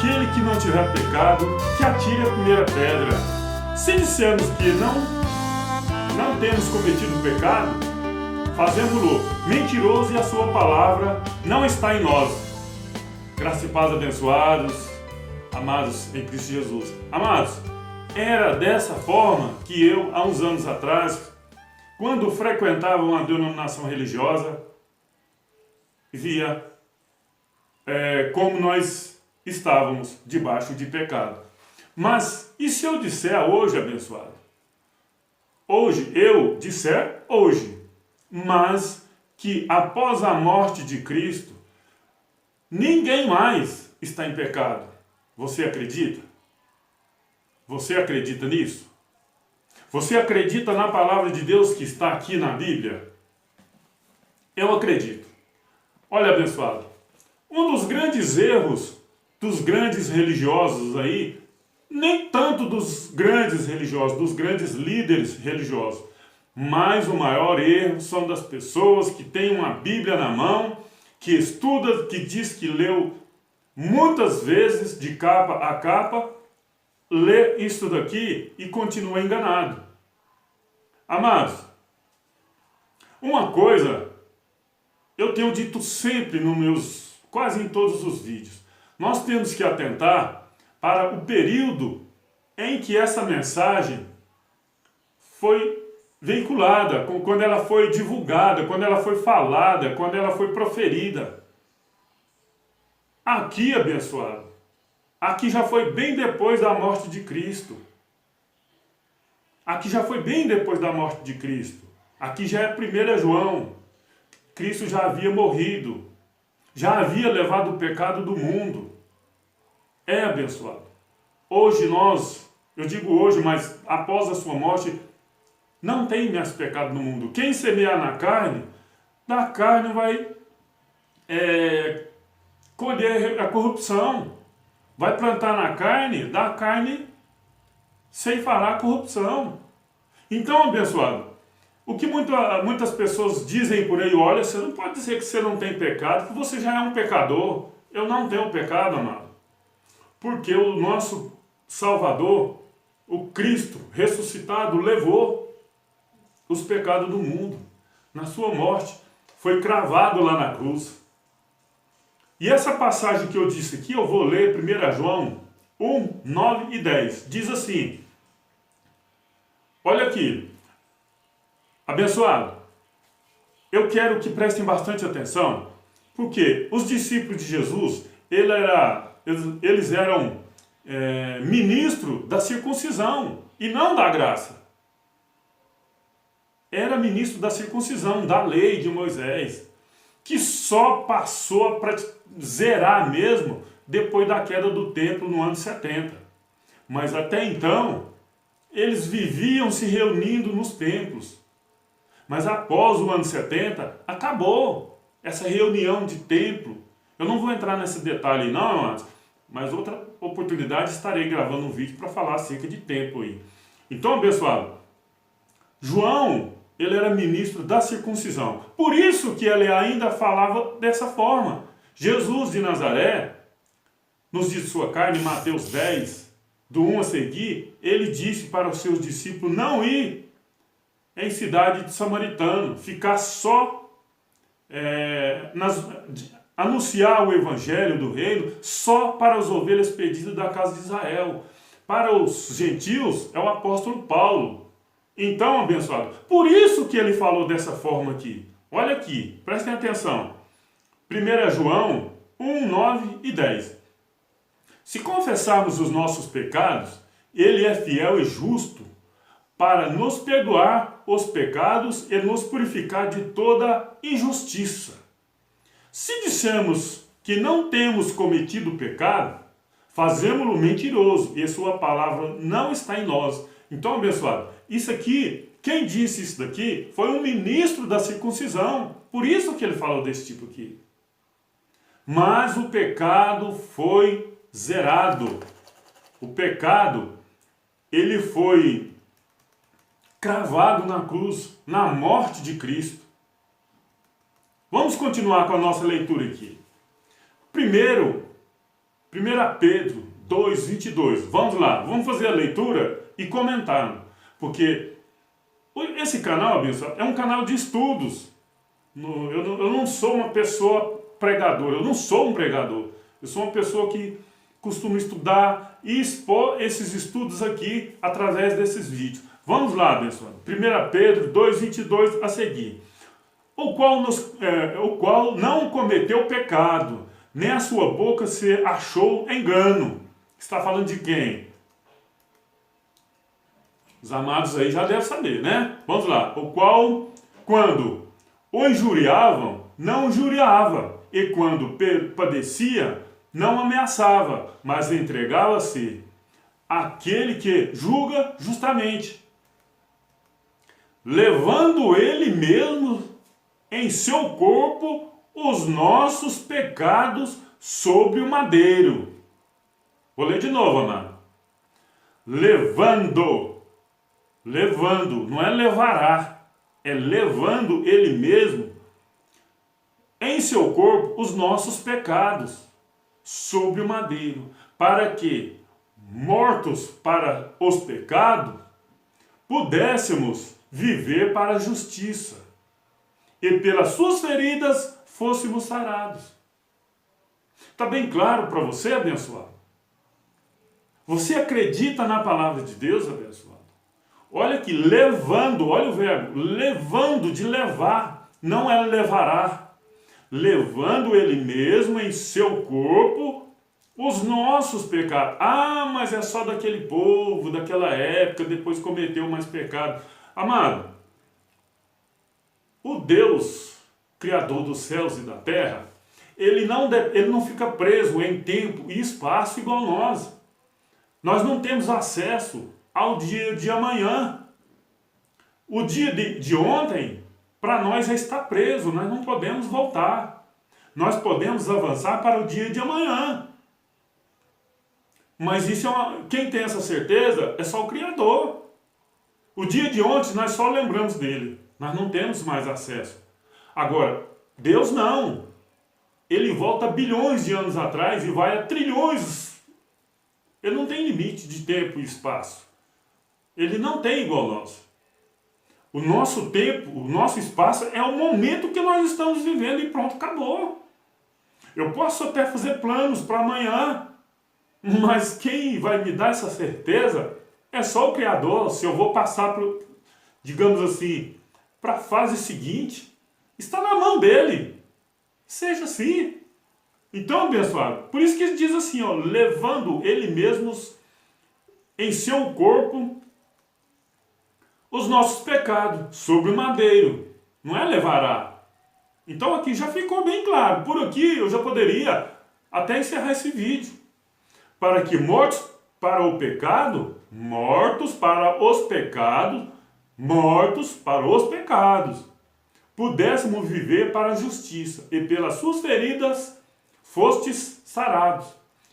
aquele que não tiver pecado, que atire a primeira pedra. Se dissermos que não temos cometido pecado, fazemos-lo mentiroso e a sua palavra não está em nós. Graça e paz, abençoados, amados em Cristo Jesus. Amados, era dessa forma que eu, há uns anos atrás, quando frequentava uma denominação religiosa, via como nós estávamos debaixo de pecado. Mas, e se eu disser hoje, abençoado? Hoje, eu disser hoje, mas que após a morte de Cristo, ninguém mais está em pecado. Você acredita? Você acredita nisso? Você acredita na palavra de Deus que está aqui na Bíblia? Eu acredito. Olha, abençoado, um dos grandes erros dos grandes religiosos aí, nem tanto dos grandes religiosos, dos grandes líderes religiosos, mas o maior erro são das pessoas que têm uma Bíblia na mão, que estuda, que diz que leu muitas vezes de capa a capa, lê isso daqui e continua enganado. Amados, uma coisa eu tenho dito sempre quase em todos os vídeos. Nós temos que atentar para o período em que essa mensagem foi veiculada, quando ela foi divulgada, quando ela foi falada, quando ela foi proferida. Aqui, abençoado, aqui já foi bem depois da morte de Cristo. Aqui já foi bem depois da morte de Cristo. Aqui já é 1 João. Cristo já havia morrido. Já havia levado o pecado do mundo. É, abençoado. Hoje eu digo hoje, mas após a sua morte, não tem mais pecado no mundo. Quem semear na carne, da carne vai colher a corrupção. Vai plantar na carne, da carne ceifará a corrupção. Então, abençoado, o que muitas pessoas dizem por aí, olha, você não pode dizer que você não tem pecado, que você já é um pecador. Eu não tenho pecado, amado. Porque o nosso Salvador, o Cristo ressuscitado, levou os pecados do mundo. Na sua morte, foi cravado lá na cruz. E essa passagem que eu disse aqui, eu vou ler 1 João 1, 9 e 10. Diz assim, olha aqui, abençoado, eu quero que prestem bastante atenção, porque os discípulos de Jesus, eles eram ministro da circuncisão e não da graça. Era ministro da circuncisão, da lei de Moisés, que só passou para zerar mesmo depois da queda do templo no ano 70. Mas até então, eles viviam se reunindo nos templos. Mas após o ano 70, acabou essa reunião de templo. Eu não vou entrar nesse detalhe não, amados, mas outra oportunidade estarei gravando um vídeo para falar acerca de templo aí. Então, pessoal, João, ele era ministro da circuncisão. Por isso que ele ainda falava dessa forma. Jesus de Nazaré, nos dias de sua carne, Mateus 10, do 1 a seguir, ele disse para os seus discípulos não ir em cidade de samaritano, ficar só anunciar o evangelho do reino só para as ovelhas perdidas da casa de Israel. Para os gentios é o apóstolo Paulo. Então, abençoado, por isso que ele falou dessa forma aqui. Olha aqui, prestem atenção. 1 João 1, 9 e 10. Se confessarmos os nossos pecados, ele é fiel e justo para nos perdoar os pecados e nos purificar de toda injustiça. Se dissermos que não temos cometido pecado, fazemos-lo mentiroso e sua palavra não está em nós. Então, abençoado, isso aqui, quem disse isso daqui foi um ministro da circuncisão. Por isso que ele falou desse tipo aqui. Mas o pecado foi zerado. O pecado, ele foi cravado na cruz, na morte de Cristo. Vamos continuar com a nossa leitura aqui. Primeiro 1 Pedro 2:22. Vamos lá, vamos fazer a leitura e comentar. Porque esse canal, abençoado, é um canal de estudos. Eu não sou uma pessoa pregadora, eu não sou um pregador. Eu sou uma pessoa que costuma estudar e expor esses estudos aqui através desses vídeos. Vamos lá, abençoado. 1 Pedro 2:22 a seguir. O qual não cometeu pecado, nem a sua boca se achou engano. Está falando de quem? Os amados aí já devem saber, né? Vamos lá. O qual, quando o injuriavam, não injuriava, e quando padecia, não ameaçava, mas entregava-se àquele que julga justamente, levando ele mesmo em seu corpo os nossos pecados sobre o madeiro. Vou ler de novo, amado. Levando, não é levará, é levando ele mesmo em seu corpo os nossos pecados sobre o madeiro, para que, mortos para os pecados, pudéssemos viver para a justiça, e pelas suas feridas fôssemos sarados. Está bem claro para você, abençoado? Você acredita na palavra de Deus, abençoado? Olha aqui, levando, olha o verbo, levando, de levar, não é levará. Levando ele mesmo em seu corpo os nossos pecados. Ah, mas é só daquele povo, daquela época, depois cometeu mais pecado. Amado, o Deus, Criador dos céus e da terra, ele não fica preso em tempo e espaço igual nós. Nós não temos acesso ao dia de amanhã. O dia de ontem, para nós, já está preso, nós não podemos voltar. Nós podemos avançar para o dia de amanhã. Mas isso quem tem essa certeza é só o Criador. O dia de ontem nós só lembramos dele. Nós não temos mais acesso. Agora, Deus não. Ele volta bilhões de anos atrás e vai a trilhões. Ele não tem limite de tempo e espaço. Ele não tem igual nós. O nosso tempo, o nosso espaço é o momento que nós estamos vivendo e pronto, acabou. Eu posso até fazer planos para amanhã, mas quem vai me dar essa certeza é só o Criador. Se eu vou passar, digamos assim, para a fase seguinte, está na mão dele. Seja assim. Então, abençoado, por isso que ele diz assim, ó, levando ele mesmo em seu corpo os nossos pecados sobre o madeiro. Não é levará. Então aqui já ficou bem claro. Por aqui eu já poderia até encerrar esse vídeo. Para que mortos para o pecado, mortos para os pecados, pudéssemos viver para a justiça, e pelas suas feridas fostes sarados.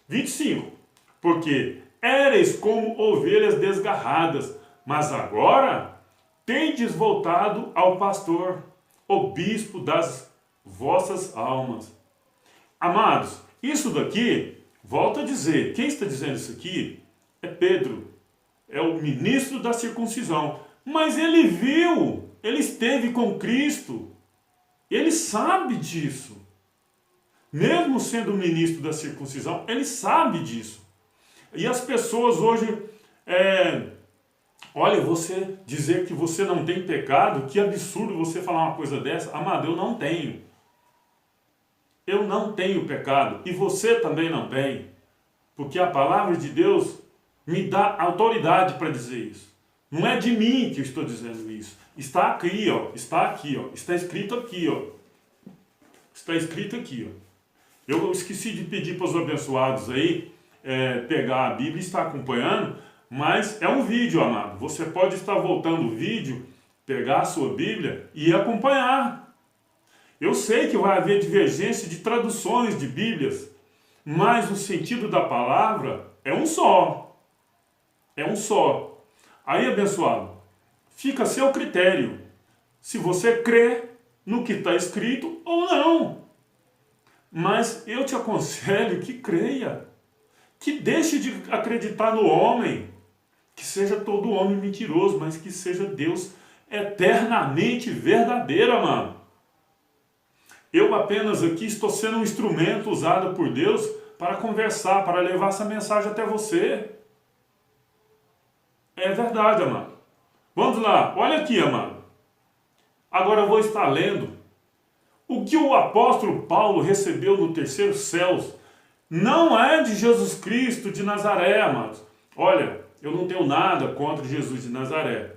25. Porque éreis como ovelhas desgarradas, mas agora tendes voltado ao pastor, o bispo das vossas almas. Amados, isso daqui, volto a dizer, quem está dizendo isso aqui é Pedro, é o ministro da circuncisão. Mas ele viu, ele esteve com Cristo, ele sabe disso. Mesmo sendo ministro da circuncisão, ele sabe disso. E as pessoas hoje, olha, você dizer que você não tem pecado, que absurdo você falar uma coisa dessa. Amado, eu não tenho. Eu não tenho pecado. E você também não tem. Porque a palavra de Deus me dá autoridade para dizer isso. Não é de mim que eu estou dizendo isso. Está aqui, ó. Está aqui, ó. Está escrito aqui, ó. Está escrito aqui, ó. Eu esqueci de pedir para os abençoados aí pegar a Bíblia e estar acompanhando. Mas é um vídeo, amado. Você pode estar voltando o vídeo, pegar a sua Bíblia e acompanhar. Eu sei que vai haver divergência de traduções de Bíblias, mas o sentido da palavra é um só. É um só. Aí, abençoado, fica a seu critério se você crê no que está escrito ou não. Mas eu te aconselho que creia. que deixe de acreditar no homem, que seja todo homem mentiroso, mas que seja Deus eternamente verdadeiro, mano. Eu apenas aqui estou sendo um instrumento usado por Deus para conversar, para levar essa mensagem até você. É verdade, amado. Vamos lá, olha aqui, amado. Agora eu vou estar lendo o que o apóstolo Paulo recebeu no terceiro céu. Não é de Jesus Cristo de Nazaré, amados. Olha, eu não tenho nada contra Jesus de Nazaré.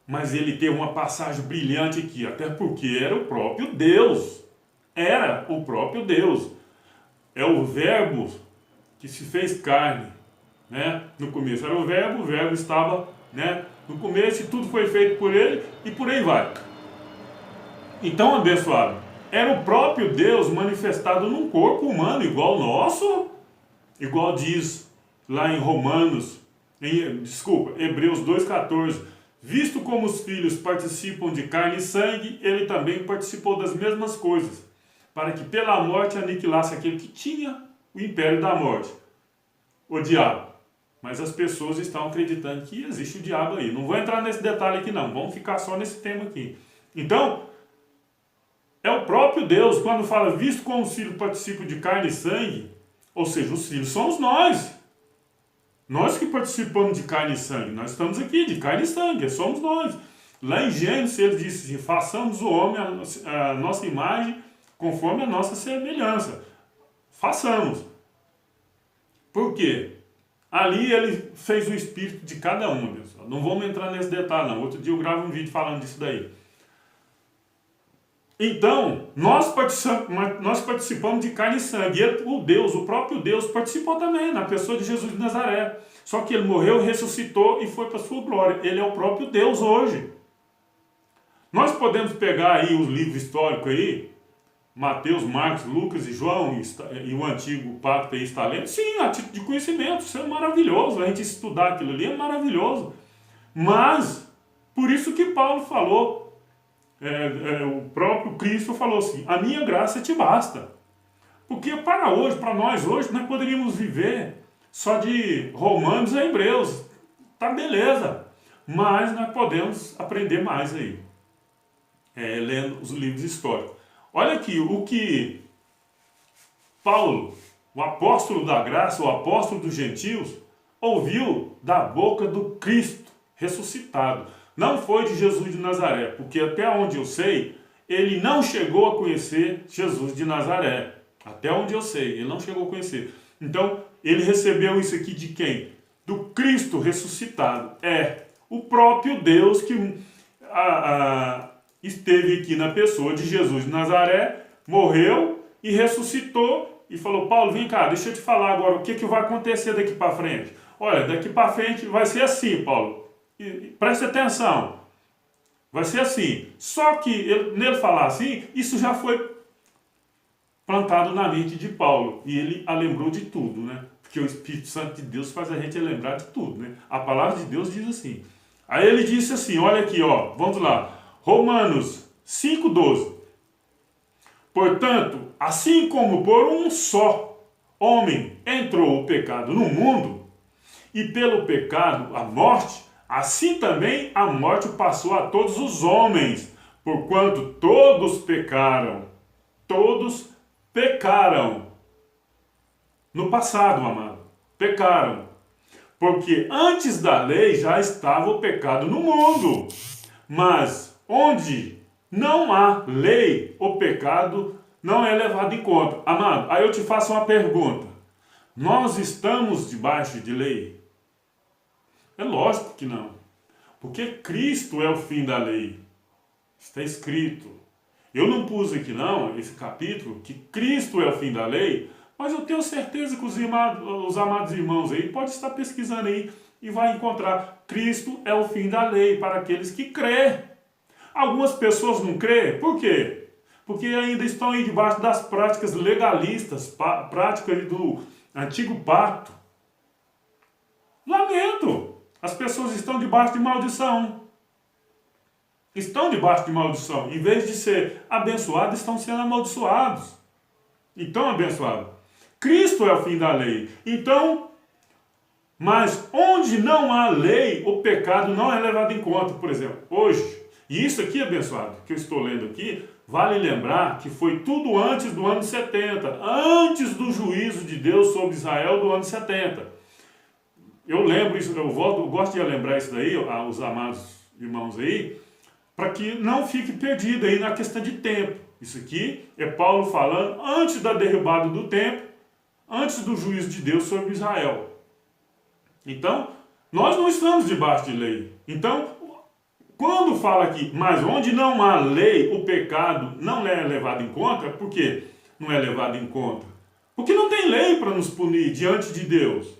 Mas ele teve uma passagem brilhante aqui, até porque era o próprio Deus. Era o próprio Deus. É o verbo que se fez carne, né? No começo era o verbo estava, né, no começo, e tudo foi feito por ele, e por aí vai. Então, abençoado, era o próprio Deus manifestado num corpo humano igual ao nosso, igual diz lá em Hebreus 2,14, visto como os filhos participam de carne e sangue, ele também participou das mesmas coisas, para que pela morte aniquilasse aquele que tinha o império da morte, o diabo. Mas as pessoas estão acreditando que existe o diabo aí. Não vou entrar nesse detalhe aqui não, vamos ficar só nesse tema aqui. Então, é o próprio Deus, quando fala, visto como os filhos participam de carne e sangue, ou seja, os filhos somos nós. Nós que participamos de carne e sangue, nós estamos aqui de carne e sangue, somos nós. Lá em Gênesis ele disse assim, façamos o homem a nossa imagem conforme a nossa semelhança. Façamos. Por quê? Ali ele fez o espírito de cada um, pessoal. Não vamos entrar nesse detalhe não, outro dia eu gravo um vídeo falando disso daí. Então, nós participamos de carne e sangue. E o Deus, o próprio Deus, participou também na pessoa de Jesus de Nazaré. Só que ele morreu, ressuscitou e foi para a sua glória. Ele é o próprio Deus hoje. Nós podemos pegar aí os livros históricos aí, Mateus, Marcos, Lucas e João, e o antigo pacto aí está lendo. Sim, a título de conhecimento, isso é maravilhoso. A gente estudar aquilo ali é maravilhoso. Mas, por isso que Paulo falou, o próprio Cristo falou assim, a minha graça te basta. Porque para nós hoje, nós poderíamos viver só de Romanos a Hebreus. Tá beleza. Mas nós podemos aprender mais aí, lendo os livros históricos. Olha aqui, o que Paulo, o apóstolo da graça, o apóstolo dos gentios, ouviu da boca do Cristo ressuscitado. Não foi de Jesus de Nazaré, porque até onde eu sei, ele não chegou a conhecer Jesus de Nazaré. Até onde eu sei, ele não chegou a conhecer. Então, ele recebeu isso aqui de quem? Do Cristo ressuscitado. É o próprio Deus que esteve aqui na pessoa de Jesus de Nazaré, morreu e ressuscitou e falou, Paulo, vem cá, deixa eu te falar agora o que vai acontecer daqui para frente. Olha, daqui para frente vai ser assim, Paulo. Preste atenção. Vai ser assim. Só que nele falar assim, isso já foi plantado na mente de Paulo. E ele a lembrou de tudo, né? Porque o Espírito Santo de Deus faz a gente lembrar de tudo, né? A palavra de Deus diz assim. Aí ele disse assim, olha aqui, ó, vamos lá. Romanos 5,12. Portanto, assim como por um só homem entrou o pecado no mundo, e pelo pecado a morte, assim também a morte passou a todos os homens, porquanto todos pecaram. Todos pecaram. No passado, amado, pecaram. Porque antes da lei já estava o pecado no mundo. Mas onde não há lei, o pecado não é levado em conta. Amado, aí eu te faço uma pergunta. Nós estamos debaixo de lei? É lógico que não. Porque Cristo é o fim da lei. Está escrito. Eu não pus aqui não, esse capítulo, que Cristo é o fim da lei, mas eu tenho certeza que os amados irmãos aí podem estar pesquisando aí e vai encontrar. Cristo é o fim da lei para aqueles que crê. Algumas pessoas não crê. Por quê? Porque ainda estão aí debaixo das práticas legalistas, práticas do antigo pacto. Lamento. As pessoas estão debaixo de maldição. Estão debaixo de maldição. Em vez de ser abençoados, estão sendo amaldiçoados. Então, abençoado, Cristo é o fim da lei. Então, mas onde não há lei, o pecado não é levado em conta. Por exemplo, hoje, e isso aqui, abençoado, que eu estou lendo aqui, vale lembrar que foi tudo antes do ano 70, antes do juízo de Deus sobre Israel do ano 70. Eu lembro isso, eu gosto de lembrar isso daí, aos amados irmãos aí, para que não fique perdido aí na questão de tempo. Isso aqui é Paulo falando antes da derrubada do templo, antes do juízo de Deus sobre Israel. Então, nós não estamos debaixo de lei. Então, quando fala aqui, mas onde não há lei, o pecado não é levado em conta, por quê? Não é levado em conta? Porque não tem lei para nos punir diante de Deus.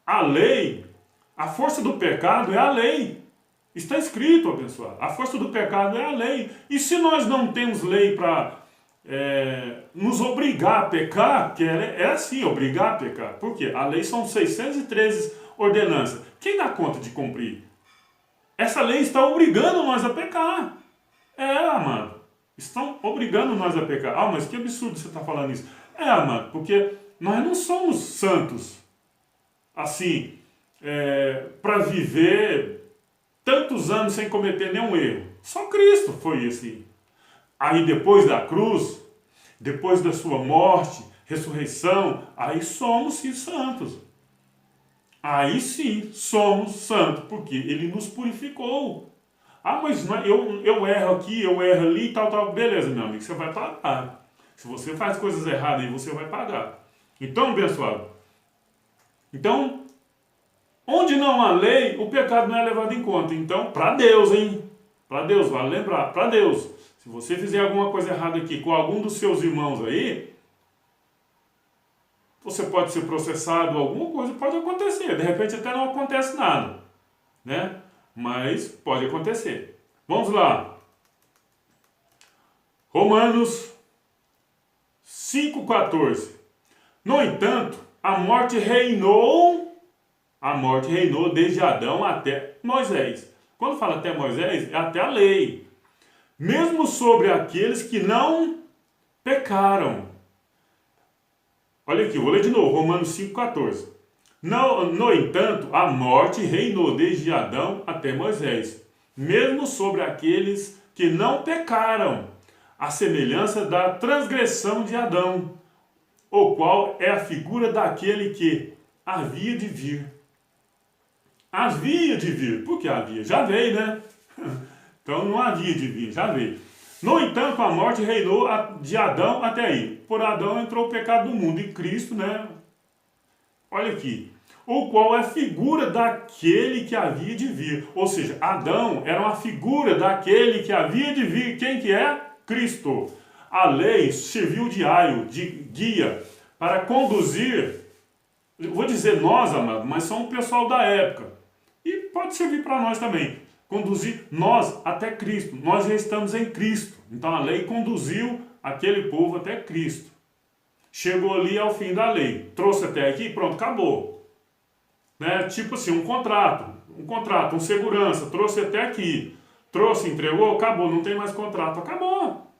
A lei, a força do pecado é a lei. Está escrito, abençoado. A força do pecado é a lei. E se nós não temos lei para nos obrigar a pecar, que é assim, obrigar a pecar. Por quê? A lei são 613 ordenanças. Quem dá conta de cumprir? Essa lei está obrigando nós a pecar. Amado. Estão obrigando nós a pecar. Ah, mas que absurdo você está falando isso. Amado, porque nós não somos santos assim, para viver tantos anos sem cometer nenhum erro. Só Cristo foi assim. Aí depois da cruz, depois da sua morte, ressurreição, aí somos sim santos. Aí sim somos santos, porque Ele nos purificou. Ah, mas eu erro aqui, eu erro ali e tal. Beleza, meu amigo, você vai pagar. Se você faz coisas erradas aí, você vai pagar. Então, abençoado. Então, onde não há lei, o pecado não é levado em conta. Então, para Deus, hein? Para Deus, vale lembrar, para Deus. Se você fizer alguma coisa errada aqui com algum dos seus irmãos aí, você pode ser processado, alguma coisa pode acontecer. De repente até não acontece nada, né? Mas pode acontecer. Vamos lá. Romanos 5,14. No entanto, a morte reinou desde Adão até Moisés. Quando fala até Moisés, é até a lei. Mesmo sobre aqueles que não pecaram. Olha aqui, vou ler de novo, Romanos 5,14. No entanto, a morte reinou desde Adão até Moisés, mesmo sobre aqueles que não pecaram, à semelhança da transgressão de Adão, o qual é a figura daquele que havia de vir. Havia de vir, porque havia, já veio, né? Então não havia de vir, já veio. No entanto, a morte reinou de Adão até aí. Por Adão entrou o pecado no mundo, e Cristo, né? Olha aqui. O qual é figura daquele que havia de vir. Ou seja, Adão era uma figura daquele que havia de vir. Quem que é? Cristo. A lei serviu de aio, de guia, para conduzir, vou dizer nós, amado, mas são o pessoal da época. E pode servir para nós também. Conduzir nós até Cristo. Nós já estamos em Cristo. Então a lei conduziu aquele povo até Cristo. Chegou ali ao fim da lei. Trouxe até aqui, pronto, acabou. Né? Tipo assim, um contrato, um segurança. Trouxe até aqui. Trouxe, entregou, acabou. Não tem mais contrato, acabou.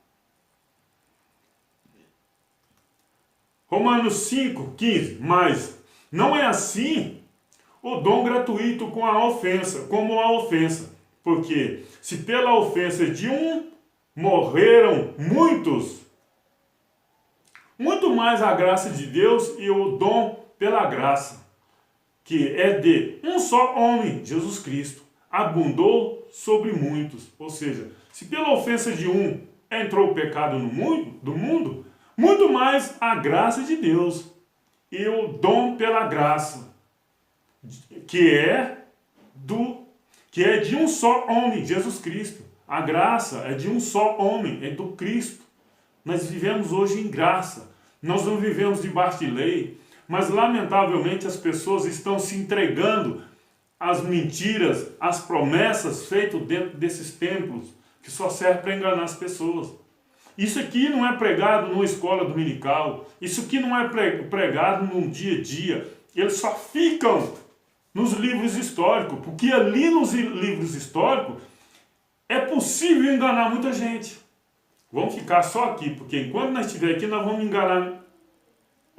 Romanos 5,15. Mas não é assim o dom gratuito como a ofensa. Porque se pela ofensa de um morreram muitos, muito mais a graça de Deus e o dom pela graça, que é de um só homem, Jesus Cristo, abundou sobre muitos. Ou seja, se pela ofensa de um entrou o pecado no mundo, muito mais a graça de Deus e o dom pela graça, que é de um só homem, Jesus Cristo. A graça é de um só homem, é do Cristo. Nós vivemos hoje em graça. Nós não vivemos debaixo de lei, mas lamentavelmente as pessoas estão se entregando às mentiras, às promessas feitas dentro desses templos, que só servem para enganar as pessoas. Isso aqui não é pregado numa escola dominical, isso aqui não é pregado num dia a dia. Eles só ficam nos livros históricos, porque ali nos livros históricos é possível enganar muita gente. Vamos ficar só aqui, porque enquanto nós estivermos aqui, nós vamos enganar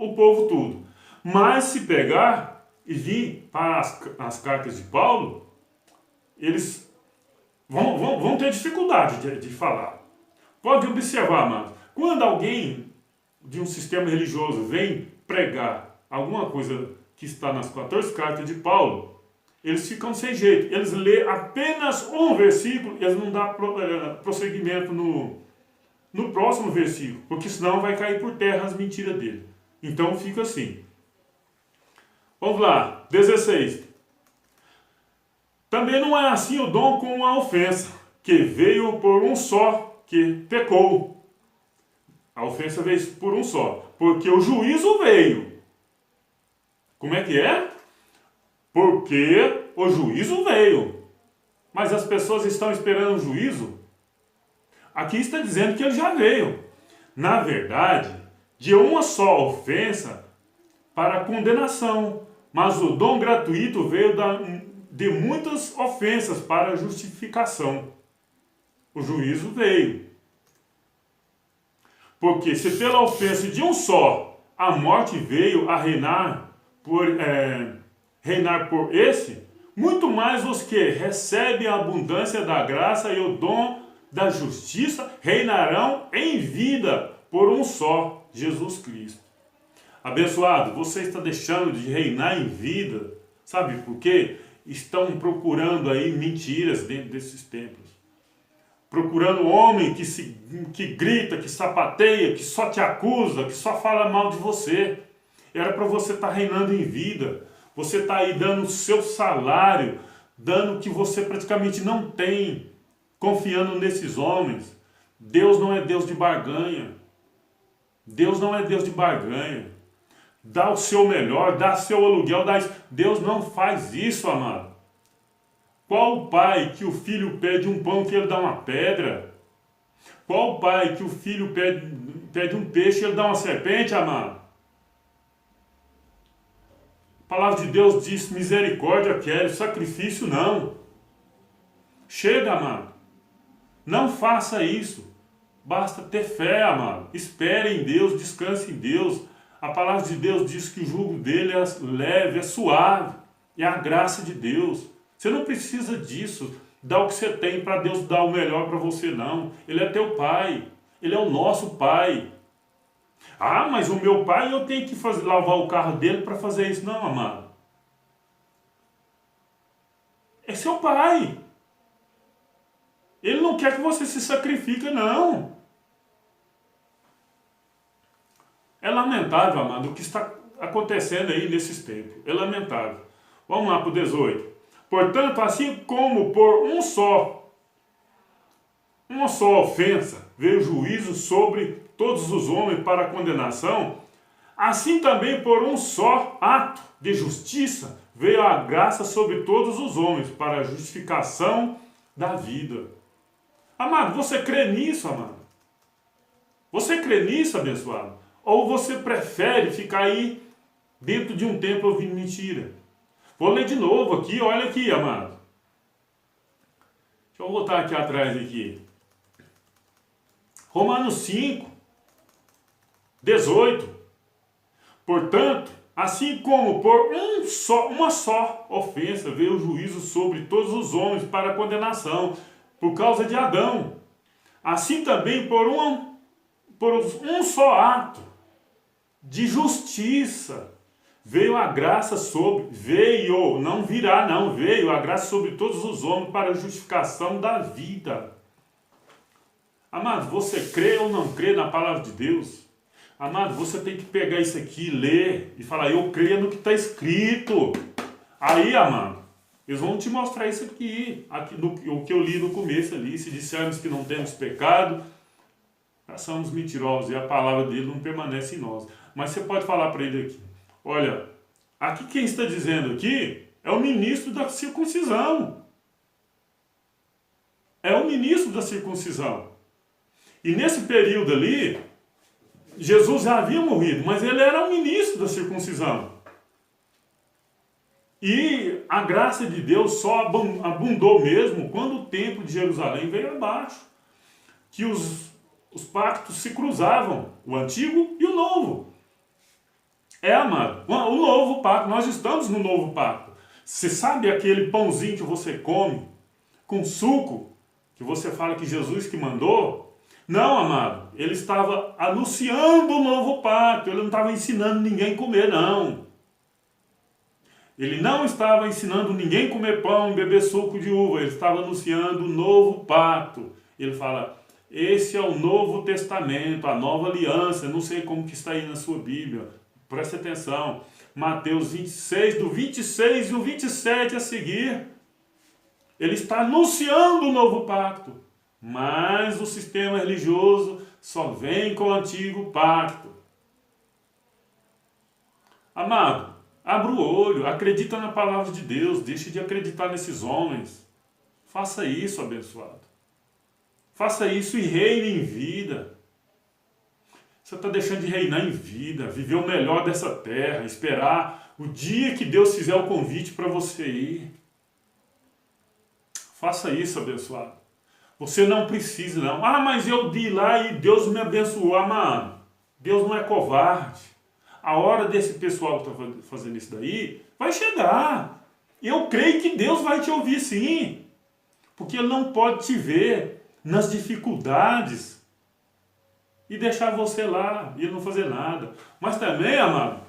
o povo tudo. Mas se pegar e vir para as cartas de Paulo, eles vão ter dificuldade de falar. Pode observar, amados, quando alguém de um sistema religioso vem pregar alguma coisa que está nas 14 cartas de Paulo, eles ficam sem jeito. Eles lêem apenas um versículo, eles não dão prosseguimento no próximo versículo, porque senão vai cair por terra as mentiras dele. Então fica assim. Vamos lá, 16. Também não é assim o dom com a ofensa, que veio por um só, que pecou. A ofensa veio por um só, porque o juízo veio. Como é que é? Porque o juízo veio. Mas as pessoas estão esperando o juízo? Aqui está dizendo que ele já veio. Na verdade, de uma só ofensa para a condenação. Mas o dom gratuito veio de muitas ofensas para a justificação. O juízo veio. Porque se pela ofensa de um só a morte veio a reinar por esse, muito mais os que recebem a abundância da graça e o dom da justiça reinarão em vida por um só, Jesus Cristo. Abençoado, você está deixando de reinar em vida, sabe por quê? Estão procurando aí mentiras dentro desses templos. Procurando homem que grita, que sapateia, que só te acusa, que só fala mal de você. Era para você estar reinando em vida. Você está aí dando o seu salário, dando o que você praticamente não tem, confiando nesses homens. Deus não é Deus de barganha. Deus não é Deus de barganha. Dá o seu melhor, dá seu aluguel, Deus não faz isso, amado. Qual o pai que o filho pede um pão que ele dá uma pedra? Qual o pai que o filho pede um peixe e ele dá uma serpente, amado? A palavra de Deus diz: misericórdia quero, sacrifício não. Chega, amado. Não faça isso. Basta ter fé, amado. Espere em Deus, descanse em Deus. A palavra de Deus diz que o jugo dele é leve, é suave. É a graça de Deus. Você não precisa disso. Dá o que você tem para Deus dar o melhor para você, não. Ele é teu pai. Ele é o nosso pai. Ah, mas o meu pai, eu tenho que lavar o carro dele para fazer isso. Não, amado. É seu pai. Ele não quer que você se sacrifique, não. É lamentável, amado, o que está acontecendo aí nesses tempos. É lamentável. Vamos lá para o 18. Portanto, assim como por uma só ofensa veio juízo sobre todos os homens para a condenação, assim também por um só ato de justiça veio a graça sobre todos os homens para a justificação da vida. Amado, você crê nisso, amado? Você crê nisso, abençoado? Ou você prefere ficar aí dentro de um templo ouvindo mentira? Vou ler de novo aqui, olha aqui, amado. Deixa eu voltar aqui atrás aqui. Romanos 5, 18. Portanto, assim como por uma só ofensa veio o juízo sobre todos os homens para a condenação, por causa de Adão, assim também por um só ato de justiça veio a graça veio a graça sobre todos os homens para a justificação da vida. Amado, você crê ou não crê na palavra de Deus? Amado, você tem que pegar isso aqui, ler e falar: eu creio no que está escrito. Aí, amado, eles vão te mostrar isso aqui o que eu li no começo ali. Se dissermos que não temos pecado, nós somos mentirosos e a palavra dele não permanece em nós. Mas você pode falar para ele aqui: olha, aqui quem está dizendo aqui é o ministro da circuncisão. É o ministro da circuncisão. E nesse período ali, Jesus já havia morrido, mas ele era o ministro da circuncisão. E a graça de Deus só abundou mesmo quando o templo de Jerusalém veio abaixo. Que os pactos se cruzavam, o antigo e o novo. Amado, o novo pacto, nós estamos no novo pacto. Você sabe aquele pãozinho que você come com suco, que você fala que Jesus que mandou? Não, amado, ele estava anunciando o novo pacto, ele não estava ensinando ninguém a comer, não. Ele não estava ensinando ninguém a comer pão e beber suco de uva, ele estava anunciando o novo pacto. Ele fala, esse é o Novo Testamento, a nova aliança, não sei como que está aí na sua Bíblia, preste atenção. Mateus 26, do 26 e o 27 a seguir, ele está anunciando o novo pacto. Mas o sistema religioso só vem com o antigo pacto. Amado, abra o olho, acredita na palavra de Deus, deixe de acreditar nesses homens. Faça isso, abençoado. Faça isso e reine em vida. Você está deixando de reinar em vida, viver o melhor dessa terra, esperar o dia que Deus fizer o convite para você ir. Faça isso, abençoado. Você não precisa, não. Ah, mas eu di lá e Deus me abençoou. Amado, Deus não é covarde. A hora desse pessoal que está fazendo isso daí vai chegar. Eu creio que Deus vai te ouvir sim. Porque Ele não pode te ver nas dificuldades e deixar você lá e não fazer nada. Mas também, amado,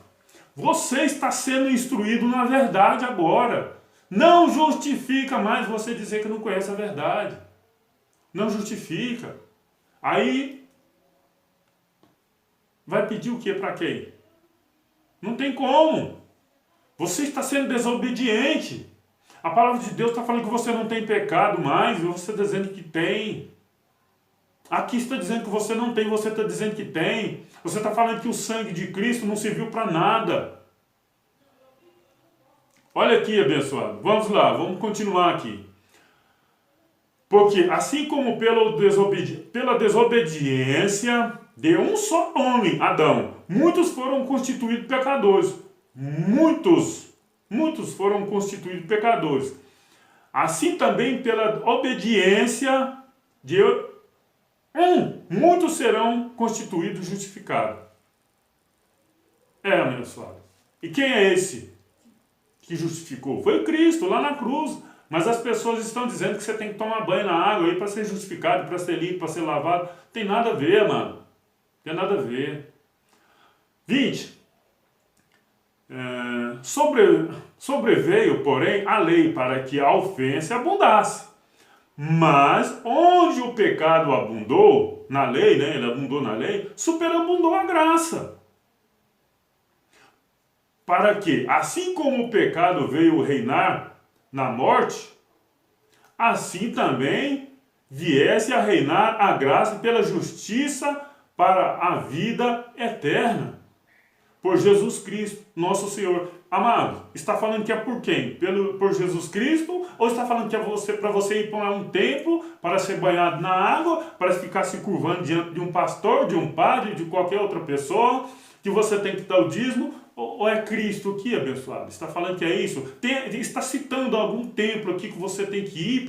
você está sendo instruído na verdade agora. Não justifica mais você dizer que não conhece a verdade. Não justifica. Aí, vai pedir o que para quem? Não tem como. Você está sendo desobediente. A palavra de Deus está falando que você não tem pecado mais, e você está dizendo que tem. Aqui está dizendo que você não tem, você está dizendo que tem. Você está falando que o sangue de Cristo não serviu para nada. Olha aqui, abençoado. Vamos lá, vamos continuar aqui. Porque assim como pela desobediência de um só homem, Adão, muitos foram constituídos pecadores. Muitos foram constituídos pecadores. Assim também pela obediência de muitos serão constituídos justificados. Abençoado. E quem é esse que justificou? Foi Cristo, lá na cruz. Mas as pessoas estão dizendo que você tem que tomar banho na água aí para ser justificado, para ser limpo, para ser lavado. Tem nada a ver, mano. Tem nada a ver. 20. Sobreveio, porém, a lei para que a ofensa abundasse. Mas onde o pecado abundou, na lei, né? Ele abundou na lei, superabundou a graça. Para que, assim como o pecado veio reinar na morte, assim também viesse a reinar a graça pela justiça para a vida eterna. Por Jesus Cristo, nosso Senhor. Amado, está falando que é por quem? Por Jesus Cristo? Ou está falando que é para você ir para um templo, para ser banhado na água, para ficar se curvando diante de um pastor, de um padre, de qualquer outra pessoa, que você tem que dar o dízimo? Ou é Cristo aqui, abençoado? Está falando que é isso? Está citando algum templo aqui que você tem que ir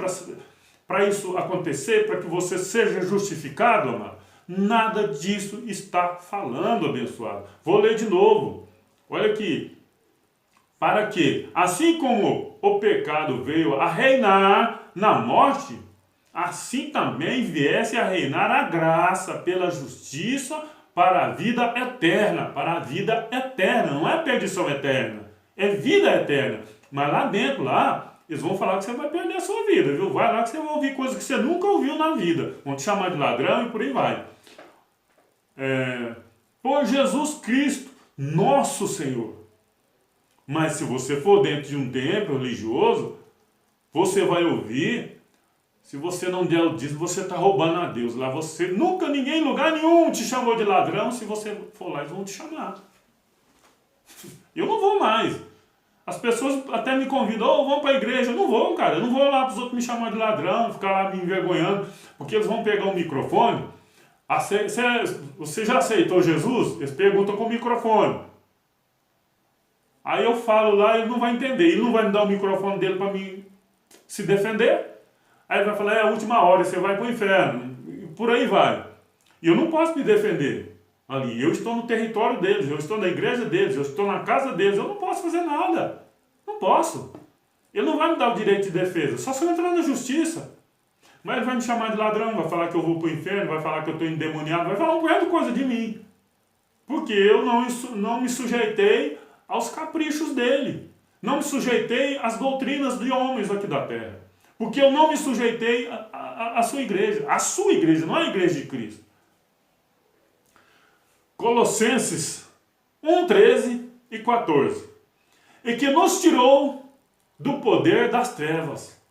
para isso acontecer, para que você seja justificado, amado? Nada disso está falando, abençoado. Vou ler de novo. Olha aqui. Para que, assim como o pecado veio a reinar na morte, assim também viesse a reinar a graça pela justiça para a vida eterna. Para a vida eterna. Não é perdição eterna. É vida eterna. Mas lá dentro, eles vão falar que você vai perder a sua vida, viu? Vai lá que você vai ouvir coisas que você nunca ouviu na vida. Vão te chamar de ladrão e por aí vai. Por Jesus Cristo, nosso Senhor. Mas se você for dentro de um templo religioso, você vai ouvir, se você não der o dízimo, você está roubando a Deus. Lá você, nunca ninguém em lugar nenhum te chamou de ladrão. Se você for lá, eles vão te chamar. Eu não vou mais. As pessoas até me convidam, vamos para a igreja. Eu não vou, cara. Eu não vou lá para os outros me chamar de ladrão, ficar lá me envergonhando, porque eles vão pegar um microfone. Você já aceitou Jesus? Eles perguntam com o microfone. Aí eu falo lá, ele não vai entender. Ele não vai me dar o microfone dele para mim se defender. Aí ele vai falar, é a última hora, você vai para o inferno. E por aí vai. E eu não posso me defender. ali. Eu estou no território deles, eu estou na igreja deles, eu estou na casa deles. Eu não posso fazer nada. Não posso. Ele não vai me dar o direito de defesa, só se eu entrar na justiça. Mas ele vai me chamar de ladrão, vai falar que eu vou para o inferno, vai falar que eu estou endemoniado, vai falar um bocado de coisa de mim. Porque eu não me sujeitei aos caprichos dele. Não me sujeitei às doutrinas de homens aqui da terra. Porque eu não me sujeitei à sua igreja. A sua igreja, não a igreja de Cristo. Colossenses 1, 13 e 14. E que nos tirou do poder das trevas.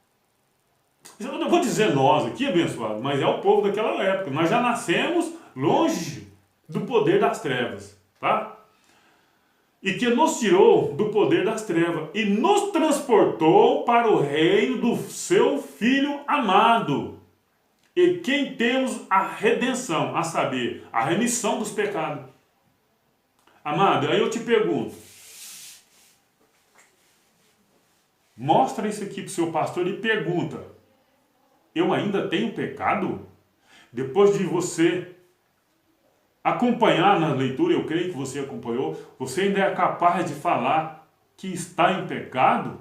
Eu não vou dizer nós aqui, abençoado, mas é o povo daquela época. Nós já nascemos longe do poder das trevas, tá? E que nos tirou do poder das trevas e nos transportou para o reino do seu Filho amado, e quem temos a redenção, a saber, a remissão dos pecados. Amado, aí eu te pergunto, mostra isso aqui para o seu pastor e pergunta, eu ainda tenho pecado? Depois de você acompanhar na leitura, eu creio que você acompanhou, você ainda é capaz de falar que está em pecado?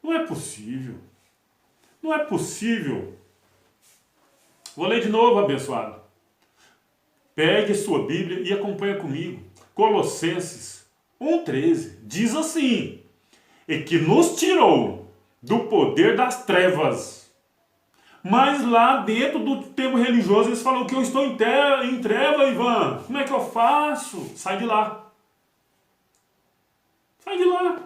Não é possível. Não é possível. Vou ler de novo, abençoado. Pegue sua Bíblia e acompanha comigo. Colossenses 1,13 diz assim: e que nos tirou do poder das trevas. Mas lá dentro do tempo religioso eles falam que eu estou em treva, Ivan. Como é que eu faço? Sai de lá. Sai de lá.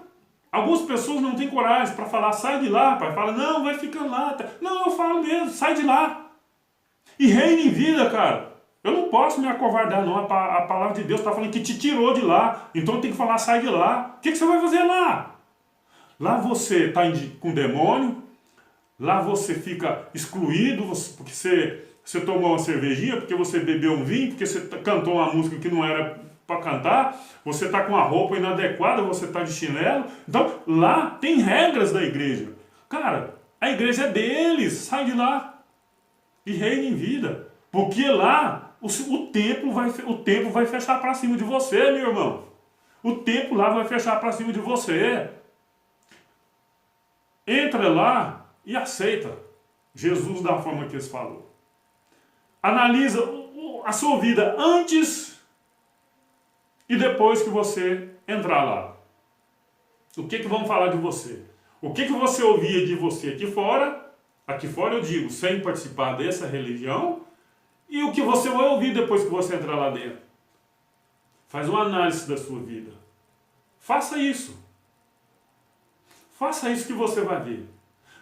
Algumas pessoas não têm coragem para falar, sai de lá, pai. Fala, não, vai ficando lá. Não, eu falo mesmo, sai de lá. E reina em vida, cara. Eu não posso me acovardar, não. A palavra de Deus está falando que te tirou de lá. Então tem que falar, sai de lá. O que você vai fazer lá? Lá você está com demônio. Lá você fica excluído, porque você tomou uma cervejinha, porque você bebeu um vinho, porque você cantou uma música que não era para cantar, você está com a roupa inadequada, você está de chinelo. Então, lá tem regras da igreja. Cara, a igreja é deles, sai de lá e reina em vida. Porque lá o tempo vai fechar para cima de você, meu irmão. O tempo lá vai fechar para cima de você. Entra lá e aceita Jesus da forma que ele falou. Analisa a sua vida antes e depois que você entrar lá. O que vão falar de você? O que você ouvia de você aqui fora? Aqui fora eu digo, sem participar dessa religião. E o que você vai ouvir depois que você entrar lá dentro? Faz uma análise da sua vida. Faça isso. Faça isso que você vai ver.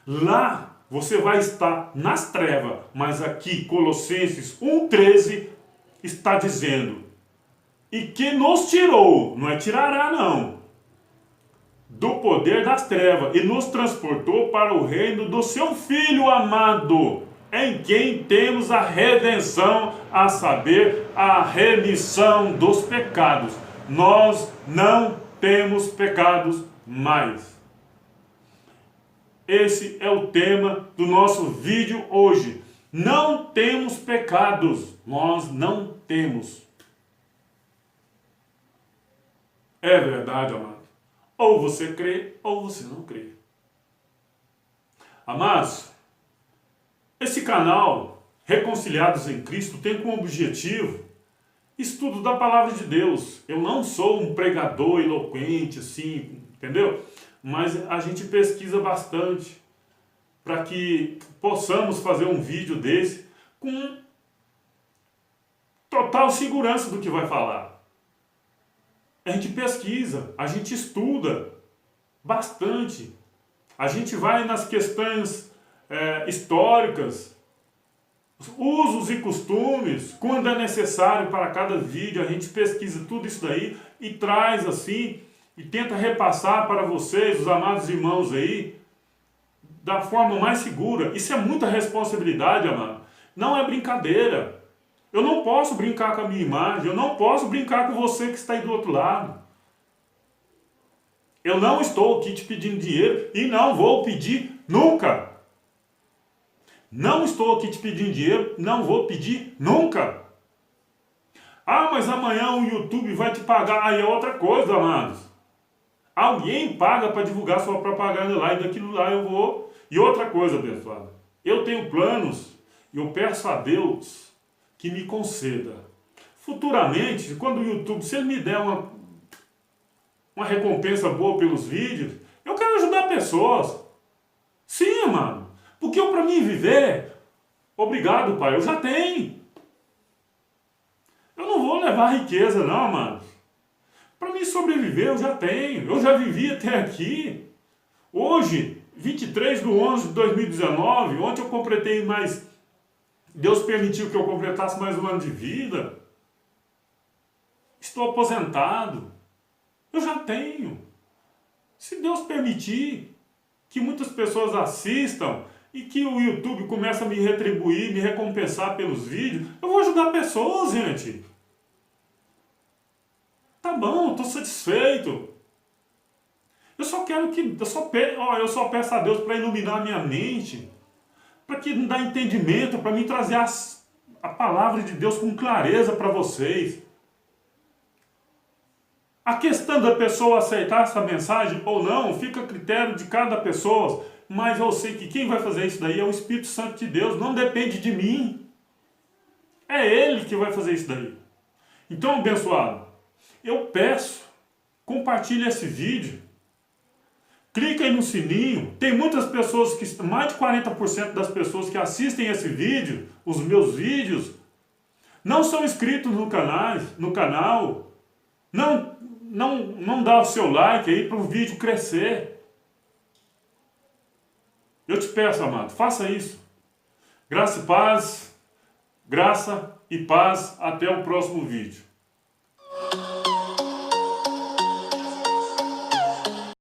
Lá você vai estar nas trevas, mas aqui Colossenses 1,13 está dizendo, e que nos tirou, não é tirará não, do poder das trevas, e nos transportou para o reino do seu Filho amado, em quem temos a redenção, a saber, a remissão dos pecados. Nós não temos pecados mais. Esse é o tema do nosso vídeo hoje. Não temos pecados. Nós não temos. É verdade, amado. Ou você crê, ou você não crê. Amados, esse canal, Reconciliados em Cristo, tem como objetivo estudo da palavra de Deus. Eu não sou um pregador eloquente, assim, entendeu? Mas a gente pesquisa bastante para que possamos fazer um vídeo desse com total segurança do que vai falar. A gente pesquisa, a gente estuda bastante. A gente vai nas questões históricas, usos e costumes, quando é necessário para cada vídeo, a gente pesquisa tudo isso daí e traz assim, e tenta repassar para vocês, os amados irmãos aí, da forma mais segura. Isso é muita responsabilidade, amado. Não é brincadeira. Eu não posso brincar com a minha imagem, eu não posso brincar com você que está aí do outro lado. Eu não estou aqui te pedindo dinheiro e não vou pedir nunca. Não estou aqui te pedindo dinheiro, não vou pedir nunca. Ah, mas amanhã o YouTube vai te pagar. Aí é outra coisa, amados. Alguém paga para divulgar sua propaganda lá e daquilo lá eu vou. E outra coisa, abençoado. Eu tenho planos e eu peço a Deus que me conceda. Futuramente, quando o YouTube, se ele me der uma recompensa boa pelos vídeos, eu quero ajudar pessoas. Sim, mano. Porque eu, para mim viver, obrigado, pai, eu já tenho. Eu não vou levar riqueza, não, mano. Para mim sobreviver, eu já tenho. Eu já vivi até aqui. Hoje, 23/11/2019, ontem eu completei mais... Deus permitiu que eu completasse mais um ano de vida. Estou aposentado. Eu já tenho. Se Deus permitir que muitas pessoas assistam e que o YouTube comece a me retribuir, me recompensar pelos vídeos, eu vou ajudar pessoas, gente. Tá bom, estou satisfeito. Eu só quero que... Eu só peço a Deus para iluminar a minha mente, para que me dê entendimento, para me trazer a palavra de Deus com clareza para vocês. A questão da pessoa aceitar essa mensagem ou não, fica a critério de cada pessoa, mas eu sei que quem vai fazer isso daí é o Espírito Santo de Deus, não depende de mim. É Ele que vai fazer isso daí. Então, abençoado, eu peço, compartilhe esse vídeo, clica aí no sininho. Tem muitas pessoas, mais de 40% das pessoas que assistem esse vídeo, os meus vídeos, não são inscritos no canal, não dá o seu like aí para o vídeo crescer. Eu te peço, amado, faça isso. Graça e paz, até o próximo vídeo.